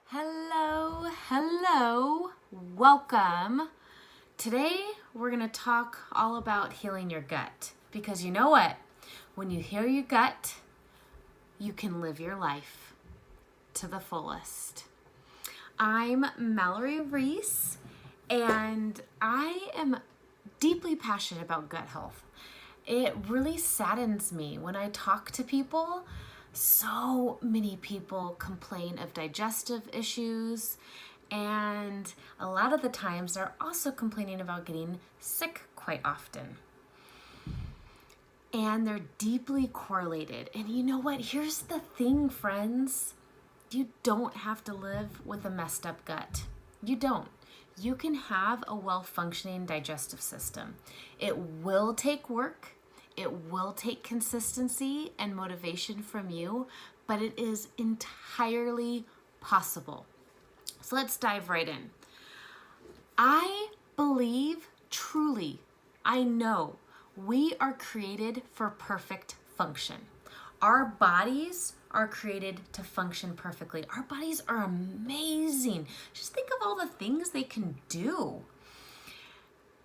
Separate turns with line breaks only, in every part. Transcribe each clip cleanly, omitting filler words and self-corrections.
Hello, welcome. Today we're going to talk all about healing your gut because you know what? When you heal your gut, you can live your life to the fullest. I'm Mallory Reese and I am deeply passionate about gut health. It really saddens me when I talk to people. So many people complain of digestive issues, and a lot of the times they're also complaining about getting sick quite often. And they're deeply correlated. And you know what? Here's the thing, friends. You don't have to live with a messed up gut. You don't. You can have a well-functioning digestive system. It will take work. It will take consistency and motivation from you, but it is entirely possible. So let's dive right in. I believe truly, I know we are created for perfect function. Our bodies are created to function perfectly. Our bodies are amazing. Just think of all the things they can do.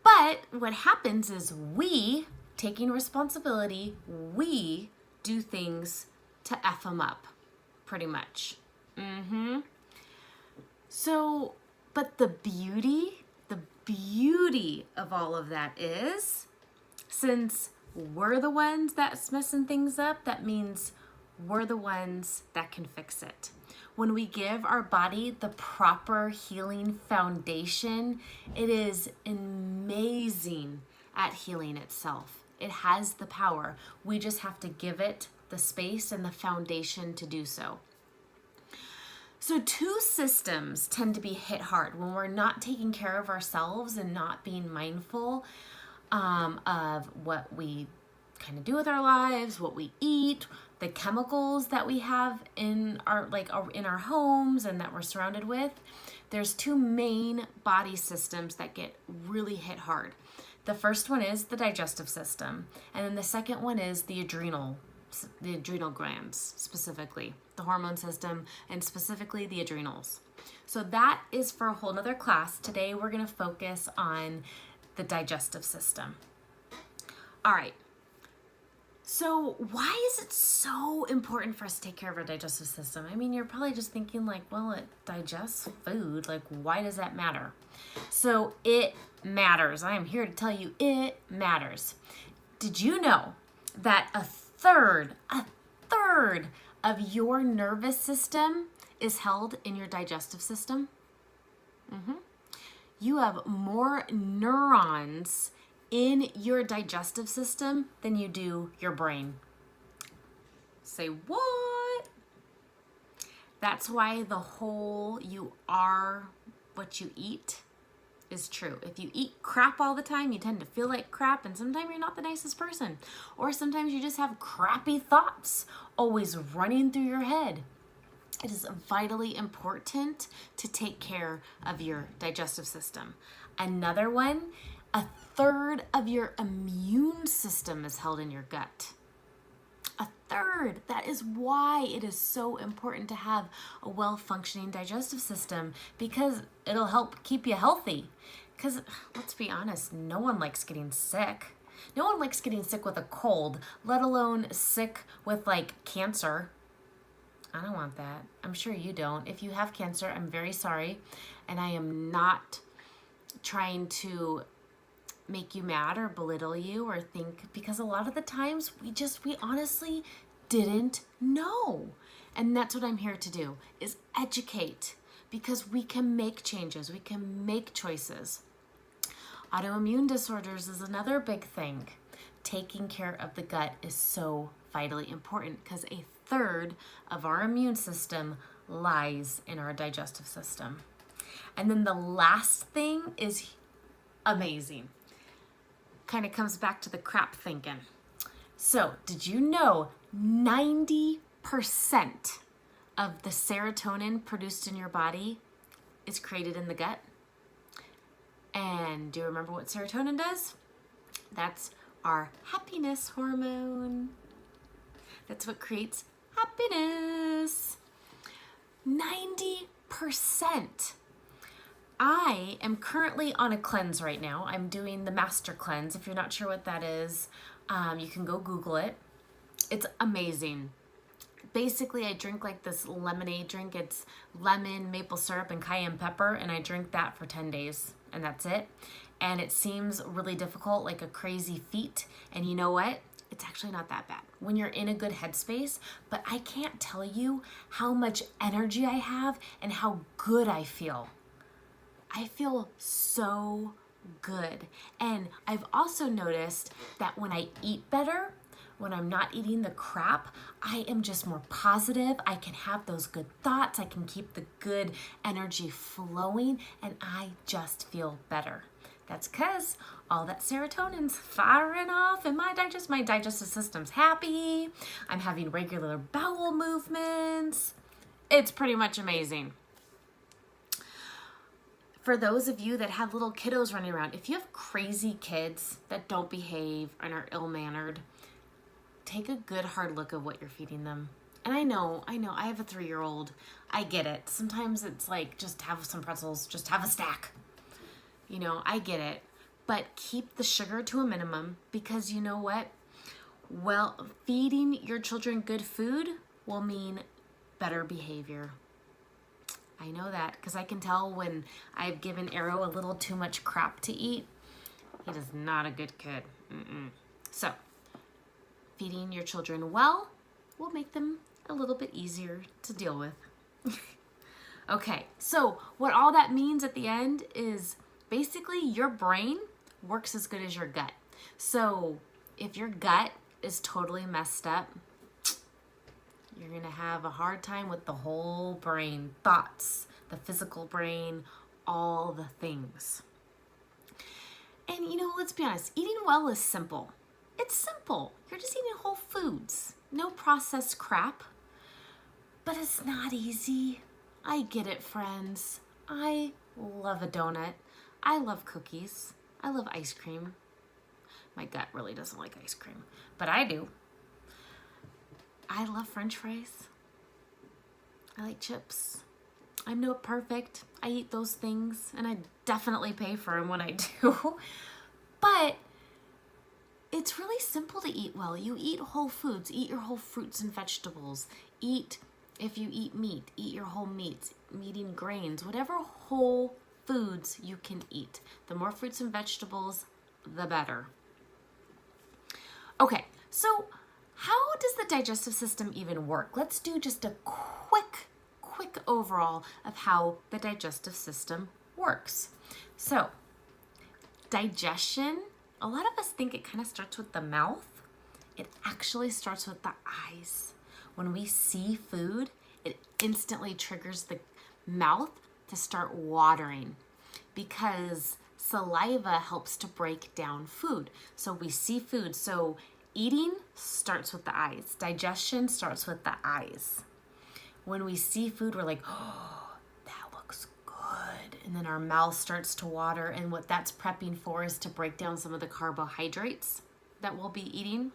But what happens is taking responsibility, we do things to F them up, pretty much. So, but the beauty of all of that is, since we're the ones that's messing things up, that means we're the ones that can fix it. When we give our body the proper healing foundation, it is amazing at healing itself. It has the power. We just have to give it the space and the foundation to do so. So two systems tend to be hit hard when we're not taking care of ourselves and not being mindful of what we kind of do with our lives, what we eat, the chemicals that we have in our homes and that we're surrounded with. There's two main body systems that get really hit hard. The first one is the digestive system, and then the second one is the adrenal glands, specifically the hormone system, and specifically the adrenals. So that is for a whole nother class. Today we're going to focus on the digestive system. All right. So why is it so important for us to take care of our digestive system? I mean, you're probably just thinking like, well, it digests food. Like, why does that matter? So it matters. I am here to tell you it matters. Did you know that a third of your nervous system is held in your digestive system? You have more neurons in your digestive system than you do your brain. Say what? That's why the whole you are what you eat is true. If you eat crap all the time, you tend to feel like crap, and sometimes you're not the nicest person. Or sometimes you just have crappy thoughts always running through your head. It is vitally important to take care of your digestive system. Another one, a third of your immune system is held in your gut. A third. That is why it is so important to have a well-functioning digestive system, because it'll help keep you healthy. Because let's be honest, no one likes getting sick. No one likes getting sick with a cold, let alone sick with like cancer. I don't want that. I'm sure you don't. If you have cancer, I'm very sorry. And I am not trying to make you mad or belittle you or think, because a lot of the times we honestly didn't know. And that's what I'm here to do, is educate, because we can make changes, we can make choices. Autoimmune disorders is another big thing. Taking care of the gut is so vitally important because a third of our immune system lies in our digestive system. And then the last thing is amazing. Kind of comes back to the crap thinking. So, did you know 90% of the serotonin produced in your body is created in the gut? And do you remember what serotonin does? That's our happiness hormone. That's what creates happiness. 90% 100%. I am currently on a cleanse right now. I'm doing the Master Cleanse. If you're not sure what that is, you can go Google it. It's amazing. Basically, I drink like this lemonade drink. It's lemon, maple syrup, and cayenne pepper, and I drink that for 10 days, and that's it. And it seems really difficult, like a crazy feat. And you know what? It's actually not that bad when you're in a good headspace, but I can't tell you how much energy I have and how good I feel. I feel so good. And I've also noticed that when I eat better, when I'm not eating the crap, I am just more positive. I can have those good thoughts. I can keep the good energy flowing, and I just feel better. That's because all that serotonin's firing off and my digestive system's happy. I'm having regular bowel movements. It's pretty much amazing. For those of you that have little kiddos running around, if you have crazy kids that don't behave and are ill-mannered, take a good hard look at what you're feeding them. And I know, I have a 3-year-old. I get it. Sometimes it's like, just have some pretzels, just have a stack. You know, I get it. But keep the sugar to a minimum, because you know what? Well, feeding your children good food will mean better behavior. I know that because I can tell when I've given Arrow a little too much crap to eat. He is not a good kid. So, feeding your children well will make them a little bit easier to deal with. Okay, so what all that means at the end is basically your brain works as good as your gut. So if your gut is totally messed up, you're going to have a hard time with the whole brain, thoughts, the physical brain, all the things. And you know, let's be honest, eating well is simple. It's simple. You're just eating whole foods, no processed crap. But it's not easy. I get it, friends. I love a donut. I love cookies. I love ice cream. My gut really doesn't like ice cream, but I do. I love French fries. I like chips. I'm not perfect. I eat those things, and I definitely pay for them when I do. But it's really simple to eat well. You eat whole foods. Eat your whole fruits and vegetables. If you eat meat, eat your whole meats, eating grains, whatever whole foods you can eat. The more fruits and vegetables, the better. Okay, so how does the digestive system even work? Let's do just a quick overall of how the digestive system works. So, digestion, a lot of us think it kind of starts with the mouth. It actually starts with the eyes. When we see food, it instantly triggers the mouth to start watering because saliva helps to break down food. So we see food. So eating starts with the eyes. Digestion starts with the eyes. When we see food, we're like, oh, that looks good. And then our mouth starts to water. And what that's prepping for is to break down some of the carbohydrates that we'll be eating.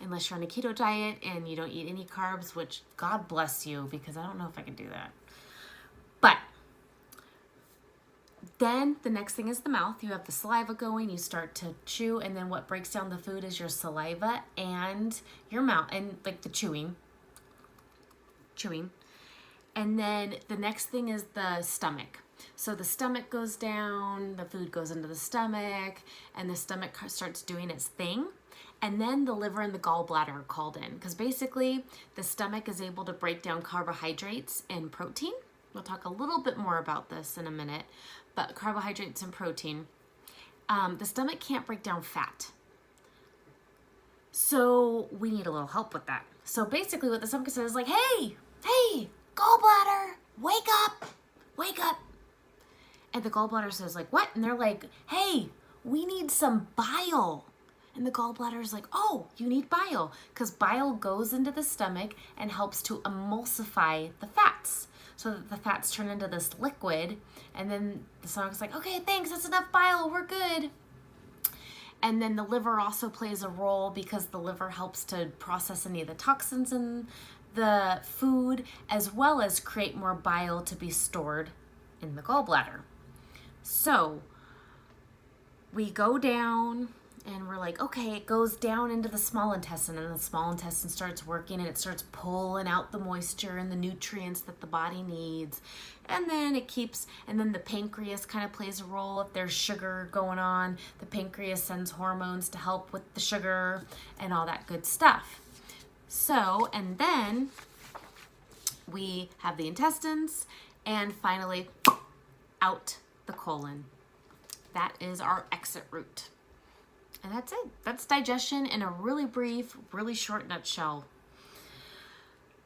Unless you're on a keto diet and you don't eat any carbs, which God bless you, because I don't know if I can do that. But then the next thing is the mouth. You have the saliva going, you start to chew, and then what breaks down the food is your saliva and your mouth, and like the chewing. And then the next thing is the stomach. So the stomach goes down, the food goes into the stomach, and the stomach starts doing its thing. And then the liver and the gallbladder are called in, because basically the stomach is able to break down carbohydrates and protein. We'll talk a little bit more about this in a minute, but carbohydrates and protein. The stomach can't break down fat. So we need a little help with that. So basically what the stomach says is like, hey, gallbladder, wake up. And the gallbladder says like, what? And they're like, hey, we need some bile. And the gallbladder is like, oh, you need bile, because bile goes into the stomach and helps to emulsify the fats so that the fats turn into this liquid. And then the stomach's like, okay, thanks, that's enough bile, we're good. And then the liver also plays a role because the liver helps to process any of the toxins in the food as well as create more bile to be stored in the gallbladder. So we go down and we're like, okay, it goes down into the small intestine, and the small intestine starts working and it starts pulling out the moisture and the nutrients that the body needs. And then the pancreas kind of plays a role. If there's sugar going on, the pancreas sends hormones to help with the sugar and all that good stuff. So, and then we have the intestines, and finally out the colon. That is our exit route. And that's it. That's digestion in a really brief, really short nutshell.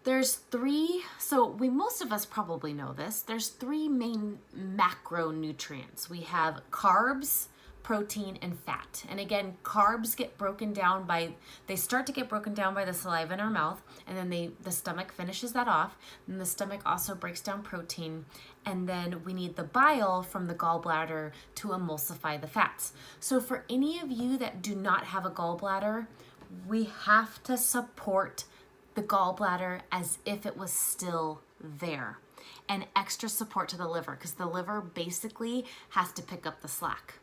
There's three, most of us probably know this. There's three main macronutrients. We have carbs, protein, and fat. And again, carbs start to get broken down by the saliva in our mouth, and then the stomach finishes that off. And the stomach also breaks down protein. And then we need the bile from the gallbladder to emulsify the fats. So for any of you that do not have a gallbladder, we have to support the gallbladder as if it was still there. And extra support to the liver, because the liver basically has to pick up the slack.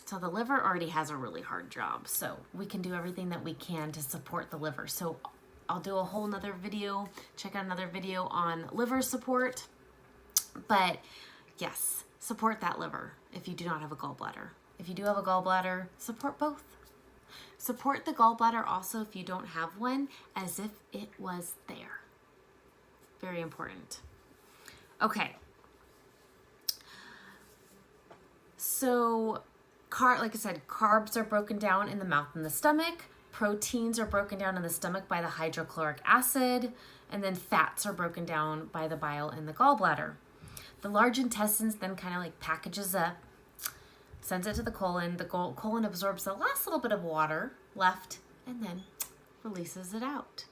So the liver already has a really hard job. So we can do everything that we can to support the liver. So I'll do a whole nother video, check out another video on liver support. But yes, support that liver if you do not have a gallbladder. If you do have a gallbladder, support both. Support the gallbladder also if you don't have one, as if it was there. Very important. Okay. So, like I said, carbs are broken down in the mouth and the stomach. Proteins are broken down in the stomach by the hydrochloric acid, and then fats are broken down by the bile in the gallbladder. The large intestines then kind of like packages up, sends it to the colon. The colon absorbs the last little bit of water left and then releases it out.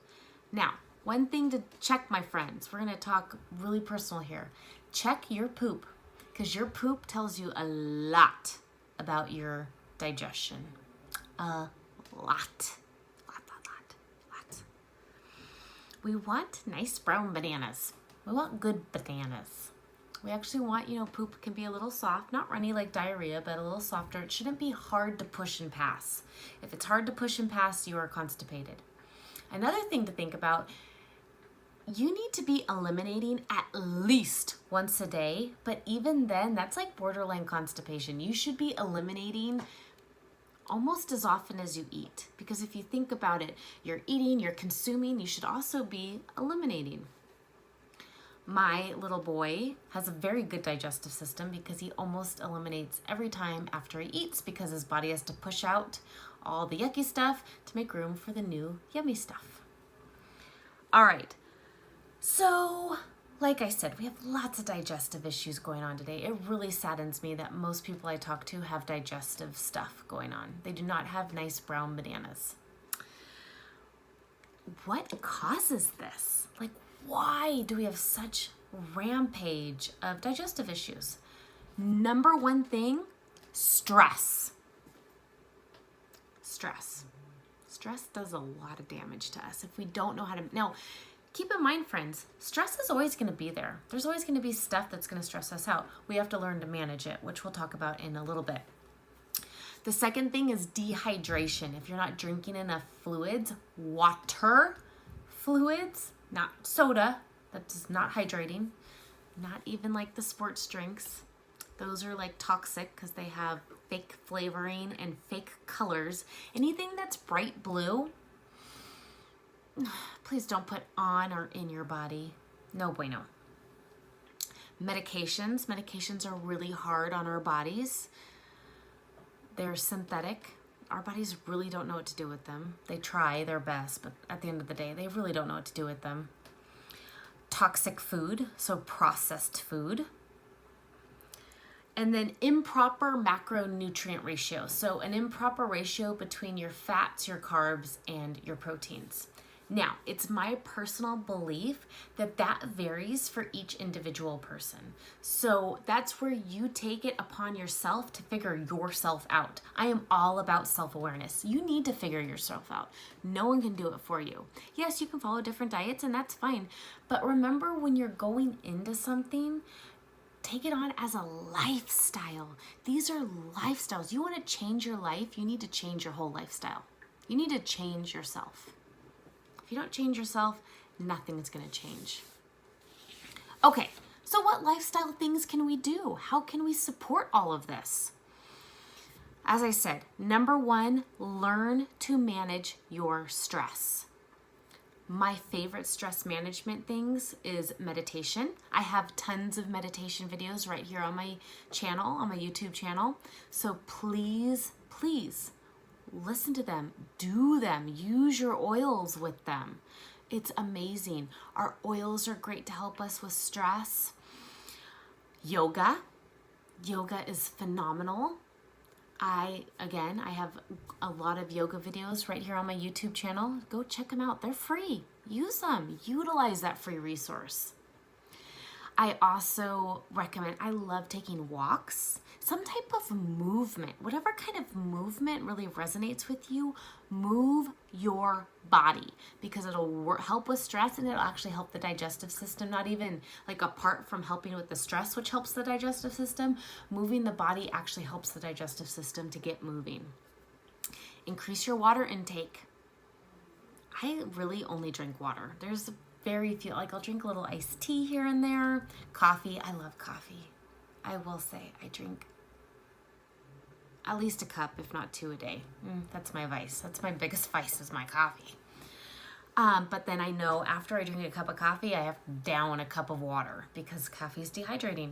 Now, one thing to check, my friends, we're going to talk really personal here. Check your poop, because your poop tells you a lot about your digestion. A lot. We want nice brown bananas. We want good bananas. We actually want, poop can be a little soft, not runny like diarrhea, but a little softer. It shouldn't be hard to push and pass. If it's hard to push and pass, you are constipated. Another thing to think about, you need to be eliminating at least once a day, but even then, that's like borderline constipation. You should be eliminating almost as often as you eat, because if you think about it, you're eating, you're consuming, you should also be eliminating. My little boy has a very good digestive system because he almost eliminates every time after he eats, because his body has to push out all the yucky stuff to make room for the new yummy stuff. All right, so like I said, we have lots of digestive issues going on today. It really saddens me that most people I talk to have digestive stuff going on. They do not have nice brown bananas. What causes this? Like, why do we have such rampage of digestive issues? Number one thing, stress. Stress. Stress does a lot of damage to us if we don't know how to... Now, keep in mind, friends, stress is always going to be there. There's always going to be stuff that's going to stress us out. We have to learn to manage it, which we'll talk about in a little bit. The second thing is dehydration. If you're not drinking enough fluids, water fluids, not soda, that's not hydrating, not even like the sports drinks. Those are like toxic because they have fake flavoring and fake colors. Anything that's bright blue, please don't put on or in your body. No bueno. Medications are really hard on our bodies. They're synthetic. Our bodies really don't know what to do with them. They try their best, but at the end of the day, they really don't know what to do with them. Toxic food, so processed food. And then improper macronutrient ratio. So an improper ratio between your fats, your carbs, and your proteins. Now, it's my personal belief that that varies for each individual person. So that's where you take it upon yourself to figure yourself out. I am all about self-awareness. You need to figure yourself out. No one can do it for you. Yes, you can follow different diets and that's fine. But remember, when you're going into something, take it on as a lifestyle. These are lifestyles. You want to change your life, you need to change your whole lifestyle. You need to change yourself. If you don't change yourself, nothing is going to change. Okay, so what lifestyle things can we do? How can we support all of this? As I said, number one, learn to manage your stress. My favorite stress management things is meditation. I have tons of meditation videos right here on my channel, on my YouTube channel. So please, please, listen to them, do them, use your oils with them. It's amazing. Our oils are great to help us with stress. Yoga is phenomenal. I have a lot of yoga videos right here on my YouTube channel. Go check them out. They're free. Use them. Utilize that free resource. I also recommend, I love taking walks, some type of movement, whatever kind of movement really resonates with you, move your body because it'll help with stress and it'll actually help the digestive system, not even like apart from helping with the stress, which helps the digestive system, moving the body actually helps the digestive system to get moving. Increase your water intake. I really only drink water. There's very few, like I'll drink a little iced tea here and there. Coffee, I love coffee. I will say I drink at least a cup, if not two a day. That's my vice. That's my biggest vice is my coffee. But then I know after I drink a cup of coffee, I have to down a cup of water because coffee is dehydrating.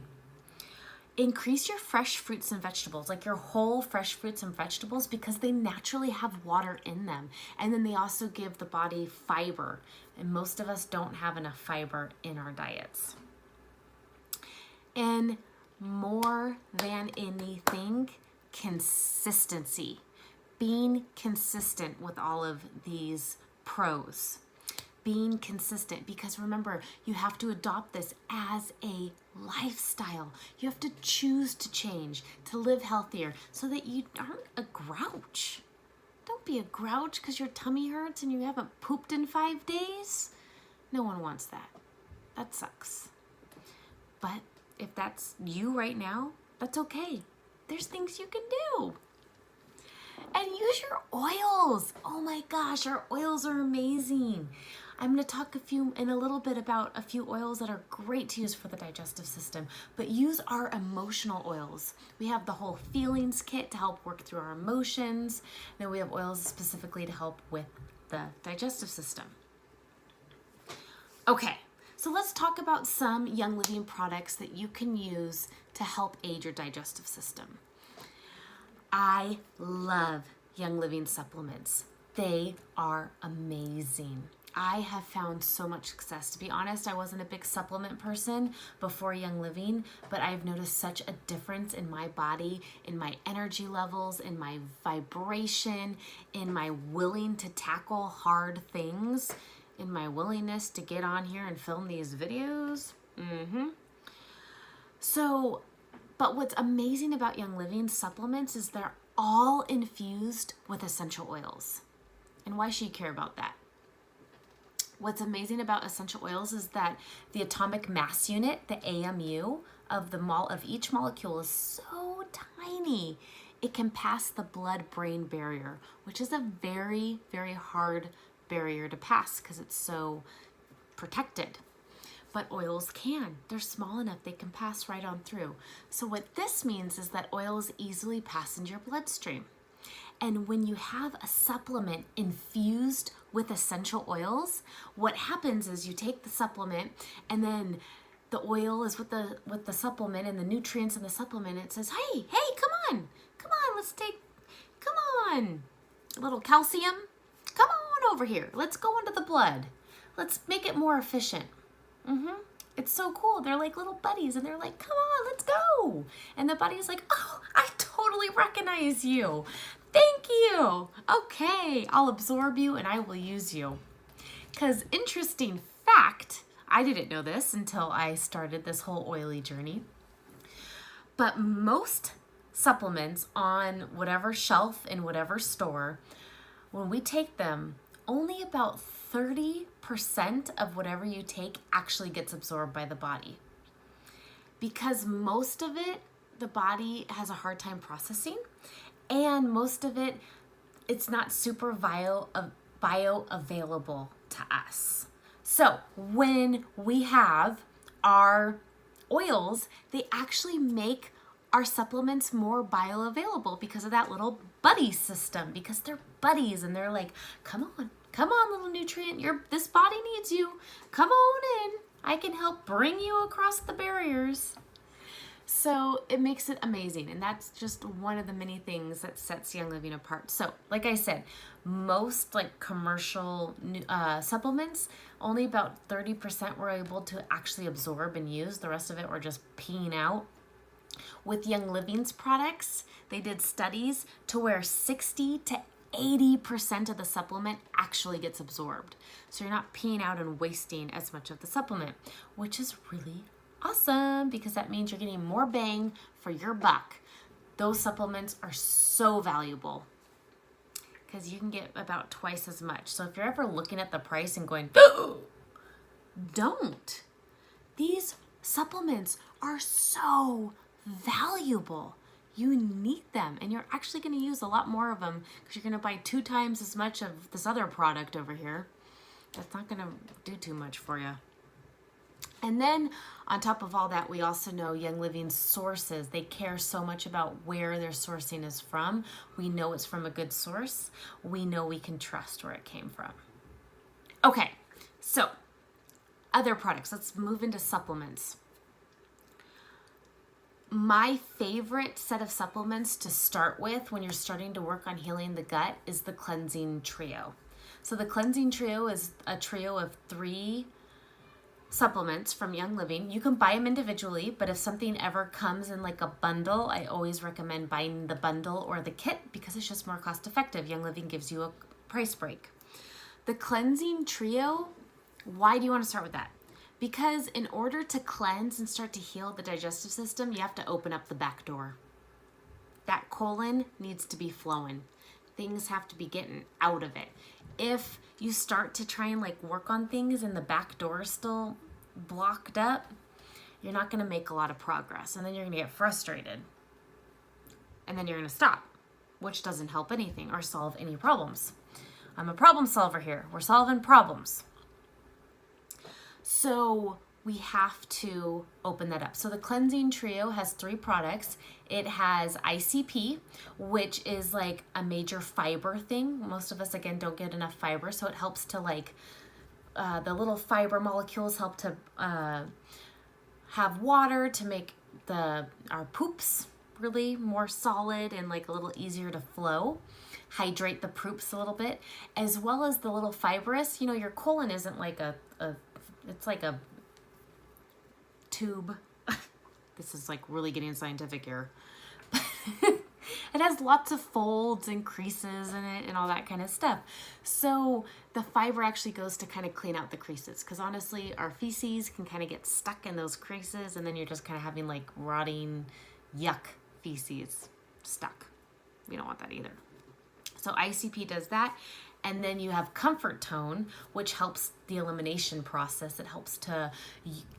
Increase your fresh fruits and vegetables, like your whole fresh fruits and vegetables, because they naturally have water in them. And then they also give the body fiber. And most of us don't have enough fiber in our diets. And more than anything, consistency. Being consistent with all of these pros. Being consistent, because remember, you have to adopt this as a lifestyle. You have to choose to change, to live healthier, so that you aren't a grouch. Don't be a grouch because your tummy hurts and you haven't pooped in 5 days. No one wants that. That sucks. But if that's you right now, that's okay. There's things you can do. And use your oils. Oh my gosh, our oils are amazing. I'm going to talk in a little bit about a few oils that are great to use for the digestive system, but use our emotional oils. We have the whole feelings kit to help work through our emotions. Then we have oils specifically to help with the digestive system. Okay, so let's talk about some Young Living products that you can use to help aid your digestive system. I love Young Living supplements. They are amazing. I have found so much success. To be honest, I wasn't a big supplement person before Young Living, but I've noticed such a difference in my body, in my energy levels, in my vibration, in my willing to tackle hard things, in my willingness to get on here and film these videos. So, but what's amazing about Young Living supplements is they're all infused with essential oils. And why should you care about that? What's amazing about essential oils is that the atomic mass unit, the AMU, of each molecule is so tiny. It can pass the blood-brain barrier, which is a very, very hard barrier to pass because it's so protected. But oils can. They're small enough, they can pass right on through. So what this means is that oils easily pass into your bloodstream. And when you have a supplement infused with essential oils, what happens is you take the supplement and then the oil is with the supplement and the nutrients in the supplement. It says, hey, come on, a little calcium, come on over here. Let's go into the blood. Let's make it more efficient. It's so cool. They're like little buddies and they're like, come on, let's go. And the buddy's like, oh, I totally recognize you. Thank you. Okay, I'll absorb you and I will use you. Because interesting fact, I didn't know this until I started this whole oily journey, but most supplements on whatever shelf in whatever store, when we take them, only about 30% of whatever you take actually gets absorbed by the body. Because most of it, the body has a hard time processing, and most of it, it's not super bioavailable to us. So when we have our oils, they actually make our supplements more bioavailable because of that little buddy system, because they're buddies and they're like, come on, little nutrient, this body needs you. Come on in. I can help bring you across the barriers. So it makes it amazing, and that's just one of the many things that sets Young Living apart. So like I said, most like commercial supplements, only about 30% were able to actually absorb and use. The rest of it were just peeing out. With Young Living's products, they did studies to where 60 to 80% of the supplement actually gets absorbed. So you're not peeing out and wasting as much of the supplement, which is really awesome, because that means you're getting more bang for your buck. Those supplements are so valuable because you can get about twice as much. So if you're ever looking at the price and going, don't. These supplements are so valuable. You need them, and you're actually going to use a lot more of them because you're going to buy 2 times as much of this other product over here. That's not going to do too much for you. And then on top of all that, we also know Young Living's sources. They care so much about where their sourcing is from. We know it's from a good source. We know we can trust where it came from. Okay, so other products. Let's move into supplements. My favorite set of supplements to start with when you're starting to work on healing the gut is the Cleansing Trio. So the Cleansing Trio is a trio of 3 supplements from Young Living. You can buy them individually, but if something ever comes in like a bundle, I always recommend buying the bundle or the kit because it's just more cost effective. Young Living gives you a price break. The Cleansing Trio, why do you want to start with that? Because in order to cleanse and start to heal the digestive system, you have to open up the back door. That colon needs to be flowing. Things have to be getting out of it. If you start to try and like work on things and the back door is still blocked up, you're not going to make a lot of progress, and then you're going to get frustrated, and then you're going to stop, which doesn't help anything or solve any problems. I'm a problem solver here. We're solving problems. So we have to open that up. So the Cleansing Trio has 3 products. It has ICP, which is like a major fiber thing. Most of us, again, don't get enough fiber, so it helps to like, the little fiber molecules help to have water to make our poops really more solid and like a little easier to flow. Hydrate the poops a little bit, as well as the little fibrous. You know, your colon isn't like it's like a tube. This is like really getting scientific here. It has lots of folds and creases in it and all that kind of stuff. So the fiber actually goes to kind of clean out the creases, because honestly our feces can kind of get stuck in those creases, and then you're just kind of having like rotting yuck feces stuck. We don't want that either. So ICP does that. And then you have Comfort Tone, which helps the elimination process. It helps to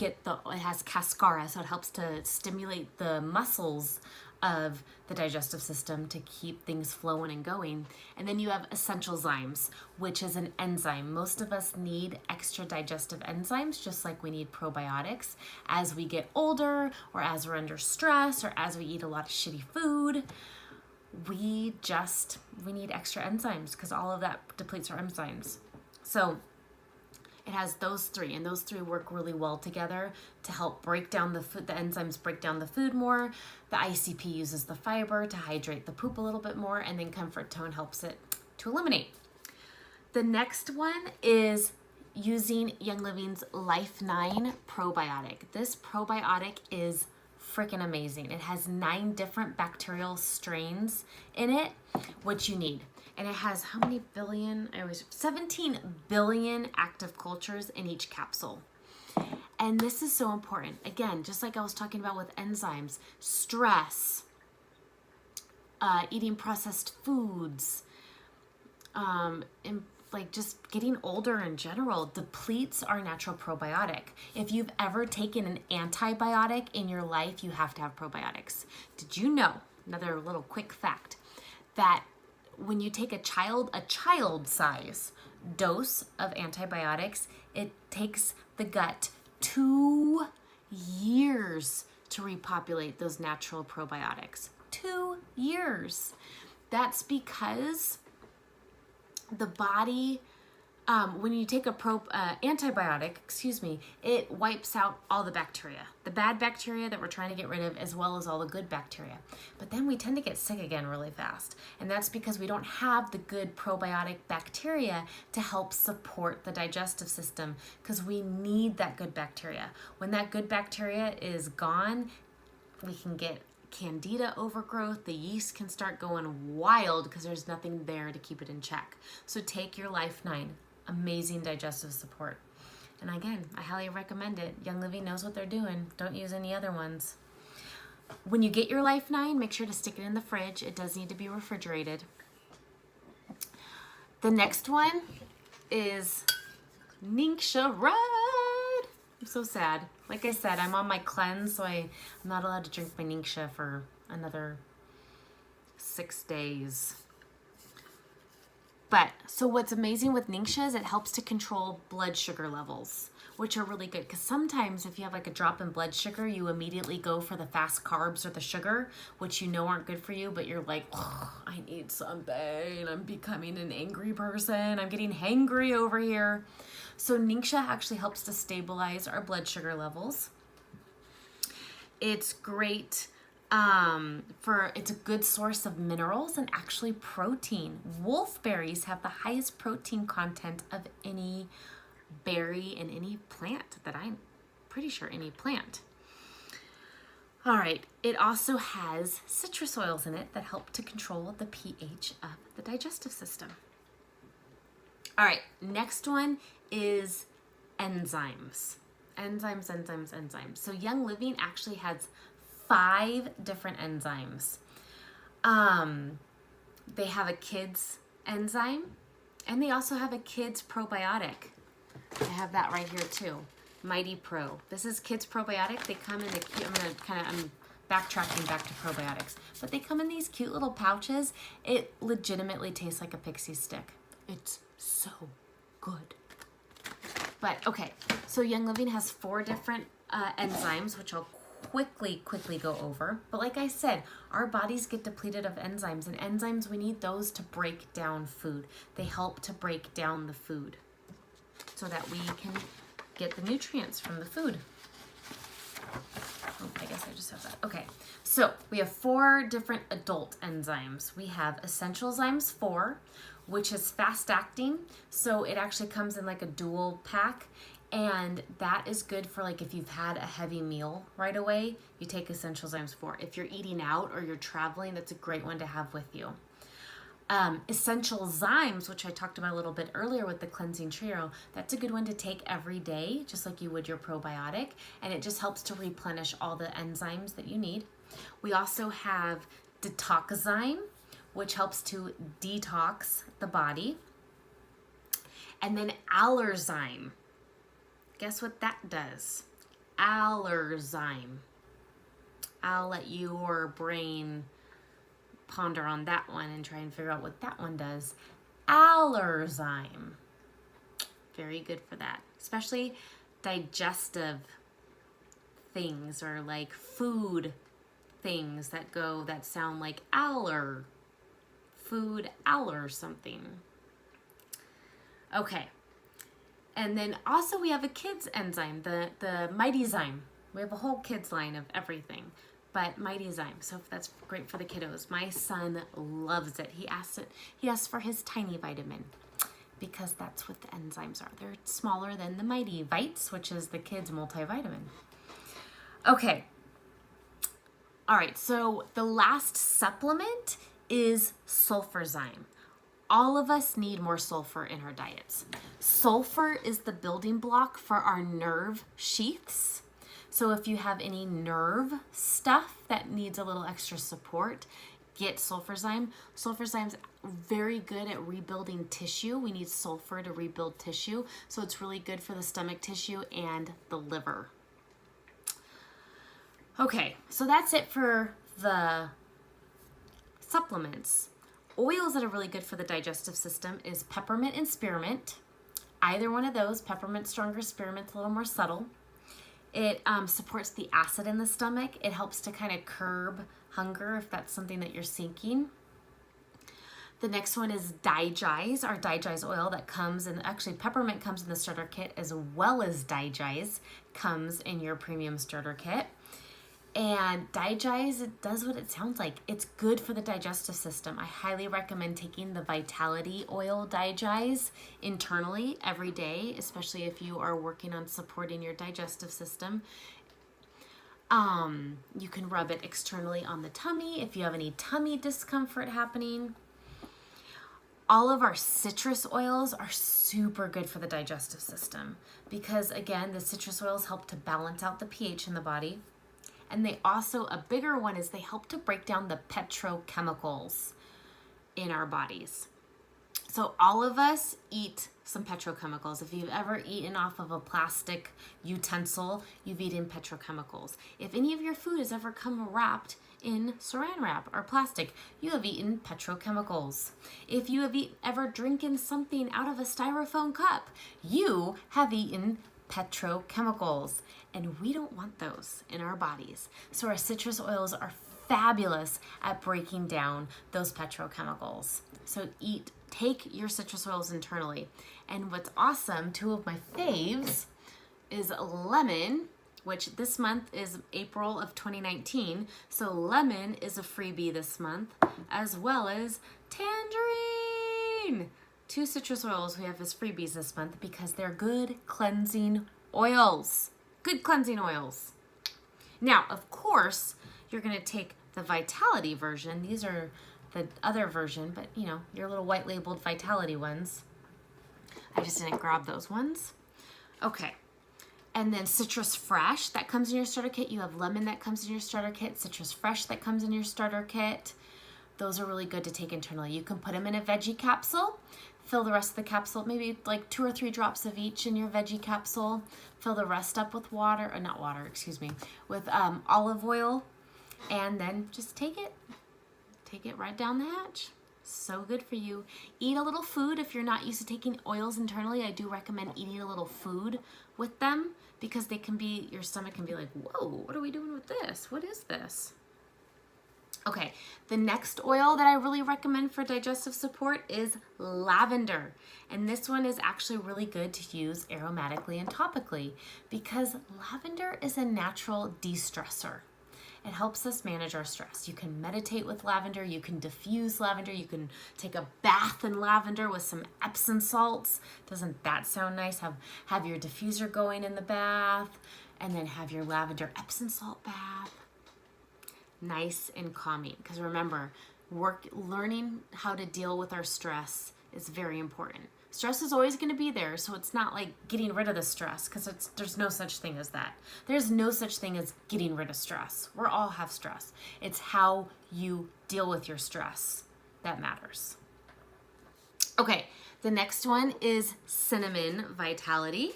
it has cascara, so it helps to stimulate the muscles of the digestive system to keep things flowing and going. And then you have Essential Zymes, which is an enzyme. Most of us need extra digestive enzymes, just like we need probiotics. As we get older, or as we're under stress, or as we eat a lot of shitty food, we need extra enzymes, because all of that depletes our enzymes. So it has those 3, and those 3 work really well together to help break down the food. The enzymes break down the food more. The ICP uses the fiber to hydrate the poop a little bit more, and then Comfort Tone helps it to eliminate. The next one is using Young Living's Life 9 probiotic. This probiotic is freaking amazing. It has 9 different bacterial strains in it, which you need. And it has how many billion? 17 billion active cultures in each capsule. And this is so important. Again, just like I was talking about with enzymes, stress, eating processed foods, and like just getting older in general depletes our natural probiotic. If you've ever taken an antibiotic in your life, you have to have probiotics. Did you know, another little quick fact, that when you take a child size dose of antibiotics, it takes the gut 2 years to repopulate those natural probiotics. 2 years. That's because the body, when you take a antibiotic, it wipes out all the bacteria, the bad bacteria that we're trying to get rid of, as well as all the good bacteria. But then we tend to get sick again really fast. And that's because we don't have the good probiotic bacteria to help support the digestive system, because we need that good bacteria. When that good bacteria is gone, we can get candida overgrowth. The yeast can start going wild because there's nothing there to keep it in check. So take your Life 9, amazing digestive support. And again, I highly recommend it. Young Living knows what they're doing. Don't use any other ones. When you get your Life 9, make sure to stick it in the fridge. It does need to be refrigerated. The next one is Ningxia Red. I'm so sad. Like I said, I'm on my cleanse, so I'm not allowed to drink my Ningxia for another 6 days. But, so what's amazing with Ningxia is it helps to control blood sugar levels, which are really good. Because sometimes if you have like a drop in blood sugar, you immediately go for the fast carbs or the sugar, which you know aren't good for you, but you're like, I need something. I'm becoming an angry person. I'm getting hangry over here. So Ningxia actually helps to stabilize our blood sugar levels. It's great it's a good source of minerals and actually protein. Wolfberries have the highest protein content of any berry in any plant that I'm pretty sure any plant. All right, it also has citrus oils in it that help to control the pH of the digestive system. All right, next one is enzymes. Enzymes. So Young Living actually has 5 different enzymes. They have a kids enzyme, and they also have a kids probiotic. I have that right here too. Mighty Pro. This is kids probiotic. They come in the cute, I'm backtracking back to probiotics, but they come in these cute little pouches. It legitimately tastes like a pixie stick. It's so good. But okay, so Young Living has 4 different enzymes, which I'll quickly go over. But like I said, our bodies get depleted of enzymes, and enzymes, we need those to break down food. They help to break down the food so that we can get the nutrients from the food. Oh, I guess I just have that. Okay, so we have 4 different adult enzymes. We have Essentialzymes 4, which is fast acting. So it actually comes in like a dual pack. And that is good for like if you've had a heavy meal right away, you take Essentialzymes 4. If you're eating out or you're traveling, that's a great one to have with you. Essentialzymes, which I talked about a little bit earlier with the cleansing trio, that's a good one to take every day, just like you would your probiotic, and it just helps to replenish all the enzymes that you need. We also have Detoxzyme, which helps to detox the body. And then Allerzyme. Guess what that does? Allerzyme. I'll let your brain ponder on that one and try and figure out what that one does. Allerzyme. Very good for that. Especially digestive things or like food things that sound like aller. Food aller something. Okay. And then also we have a kids enzyme, the Mightyzyme. We have a whole kids line of everything, but Mightyzyme. So that's great for the kiddos. My son loves it. He asks for his tiny vitamin because that's what the enzymes are. They're smaller than the Mighty Vites, which is the kids multivitamin. Okay. All right. So the last supplement is Sulfurzyme. All of us need more sulfur in our diets. Sulfur is the building block for our nerve sheaths. So if you have any nerve stuff that needs a little extra support, get Sulfurzyme. Sulfurzyme's very good at rebuilding tissue. We need sulfur to rebuild tissue, so it's really good for the stomach tissue and the liver. Okay, so that's it for the supplements. Oils that are really good for the digestive system is peppermint and spearmint. Either one of those, peppermint stronger, spearmint's a little more subtle. It supports the acid in the stomach. It helps to kind of curb hunger if that's something that you're seeking. The next one is Digize, our Digize oil that comes in, actually peppermint comes in the starter kit as well as Digize comes in your premium starter kit. And Digize, it does what it sounds like. It's good for the digestive system. I highly recommend taking the Vitality Oil Digize internally every day, especially if you are working on supporting your digestive system. You can rub it externally on the tummy if you have any tummy discomfort happening. All of our citrus oils are super good for the digestive system because, again, the citrus oils help to balance out the pH in the body. And they also, a bigger one is they help to break down the petrochemicals in our bodies. So all of us eat some petrochemicals. If you've ever eaten off of a plastic utensil, you've eaten petrochemicals. If any of your food has ever come wrapped in saran wrap or plastic, you have eaten petrochemicals. If you have ever drinking something out of a styrofoam cup, you have eaten petrochemicals, and we don't want those in our bodies. So our citrus oils are fabulous at breaking down those petrochemicals. So take your citrus oils internally. And what's awesome, two of my faves is lemon, which this month is April of 2019. So lemon is a freebie this month, as well as tangerine. 2 citrus oils we have as freebies this month because they're good cleansing oils. Good cleansing oils. Now, of course, you're going to take the Vitality version. These are the other version, but you know, your little white labeled Vitality ones. I just didn't grab those ones. Okay. And then Citrus Fresh, that comes in your starter kit. You have lemon that comes in your starter kit. Citrus Fresh that comes in your starter kit. Those are really good to take internally. You can put them in a veggie capsule. Fill the rest of the capsule, maybe like 2 or 3 drops of each in your veggie capsule. Fill the rest up with water, or not water, excuse me, with olive oil. And then just take it right down the hatch. So good for you. Eat a little food. If you're not used to taking oils internally, I do recommend eating a little food with them because they can be, your stomach can be like, whoa, what are we doing with this? What is this? Okay, the next oil that I really recommend for digestive support is lavender. And this one is actually really good to use aromatically and topically because lavender is a natural de-stressor. It helps us manage our stress. You can meditate with lavender, you can diffuse lavender, you can take a bath in lavender with some Epsom salts. Doesn't that sound nice? Have your diffuser going in the bath and then have your lavender Epsom salt bath. Nice and calming, because remember, learning how to deal with our stress is very important. Stress is always going to be there, so it's not like getting rid of the stress, because there's no such thing as that. There's no such thing as getting rid of stress. We all have stress. It's how you deal with your stress that matters. Okay, the next one is Cinnamon Vitality.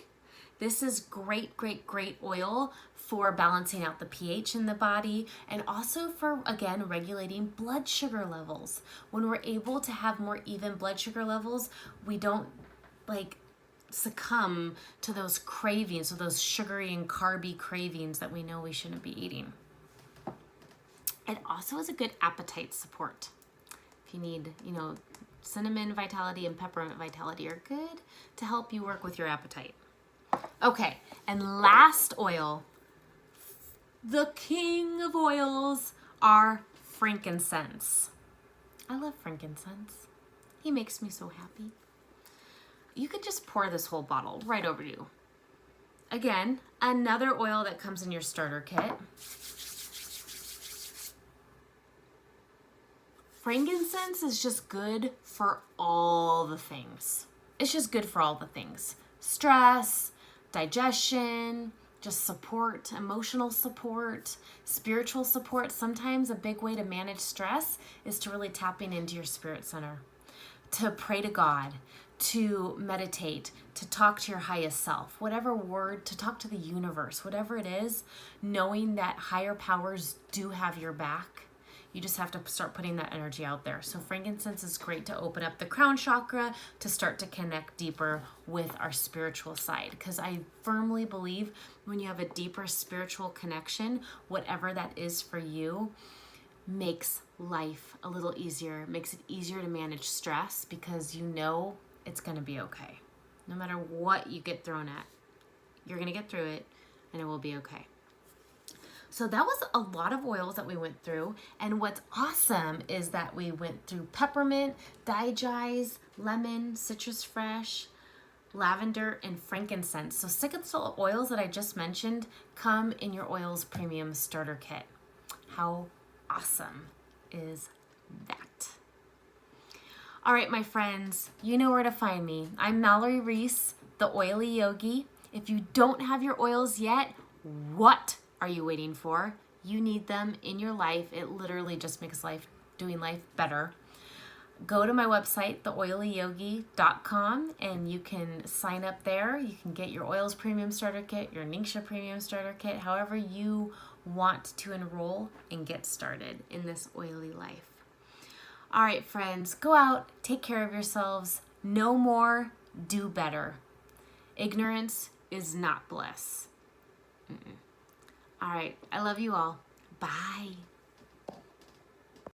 This is great, great, great oil for balancing out the pH in the body and also for, again, regulating blood sugar levels. When we're able to have more even blood sugar levels, we don't succumb to those cravings, or those sugary and carby cravings that we know we shouldn't be eating. It also is a good appetite support. If you need, cinnamon Vitality and peppermint Vitality are good to help you work with your appetite. Okay, and last oil, the king of oils, are frankincense. I love frankincense. He makes me so happy. You could just pour this whole bottle right over you. Again, another oil that comes in your starter kit. frankincense is just good for all the things. It's just good for all the things. Stress, digestion, just support, emotional support, spiritual support. Sometimes a big way to manage stress is to really tapping into your spirit center, to pray to God, to meditate, to talk to your highest self, whatever word, to talk to the universe, whatever it is, knowing that higher powers do have your back. You just have to start putting that energy out there. So frankincense is great to open up the crown chakra, to start to connect deeper with our spiritual side. Because I firmly believe when you have a deeper spiritual connection, whatever that is for you, makes life a little easier, makes it easier to manage stress because you know it's going to be okay. No matter what you get thrown at, you're going to get through it and it will be okay. So that was a lot of oils that we went through. And what's awesome is that we went through peppermint, digestive, lemon, citrus fresh, lavender, and frankincense. So 6 oils that I just mentioned come in your oils premium starter kit. How awesome is that? All right, my friends, you know where to find me. I'm Mallory Reese, the Oily Yogi. If you don't have your oils yet, what are you waiting for? You need them in your life. It literally just makes doing life better. Go to my website, theoilyyogi.com, and you can sign up there. You can get your oils premium starter kit, your Ningxia premium starter kit, however you want to enroll and get started in this oily life. All right, friends, go out, take care of yourselves. Know more, do better. Ignorance is not bliss. All right, I love you all. Bye.